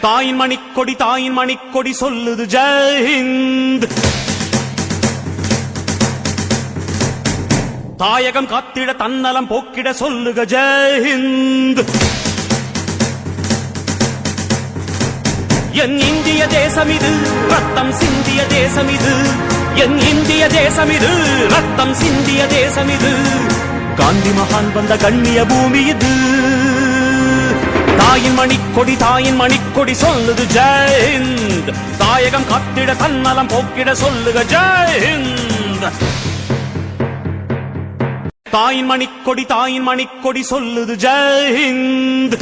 தாயின் மணிக்கொடி சொல்லுது ஜெய் ஹிந்த். தாயகம் காத்திட தன்னலம் போக்கிட சொல்லுக ஜெய் ஹிந்த். என் இந்திய தேசம் இது ரத்தம் சிந்திய தேசம் இது. என் இந்திய தேசம் இது ரத்தம் சிந்திய தேசம் இது. காந்தி மகான் வந்த கண்ணிய பூமி இது. தாயின் மணிக்கொடி சொல்லுது ஜெய் ஹிந்த். தாயகம் காத்திட தன்னலம் போக்கிட சொல்லுக ஜெய் ஹிந்த். தாயின் மணிக்கொடி சொல்லுது ஜெய் ஹிந்த்.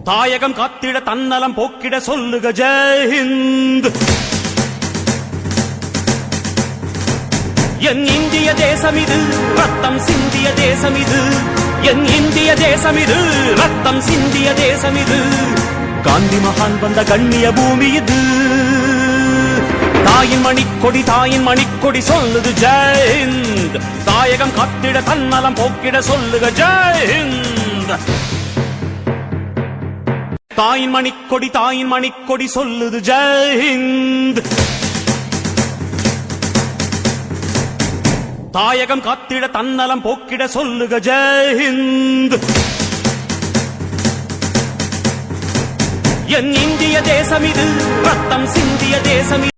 தாயகம் காத்திட தன்னலம் போக்கிட சொல்லுக ஜெய் ஹிந்த். என் இந்திய தேசம் இது ரத்தம் சிந்திய தேசம் இது. என் இந்திய தேசம் இது ரத்தம் சிந்திய தேசம் இது. காந்தி மகான் வந்த கண்ணிய பூமி இது. தாயின் மணிக்கொடி சொல்லுது ஜெய் ஹிந்த். தாயகம் காத்திட தன்னலம் போக்கிட சொல்லுக ஜெய் ஹிந்த். தாயின் மணிக்கொடி சொல்லுது ஜெய் ஹிந்த். தாயகம் காத்திட தன்னலம் போக்கிட சொல்லுக ஜெய் ஹிந்த். என் இந்திய தேசம் இது ரத்தம் சிந்திய தேசம்.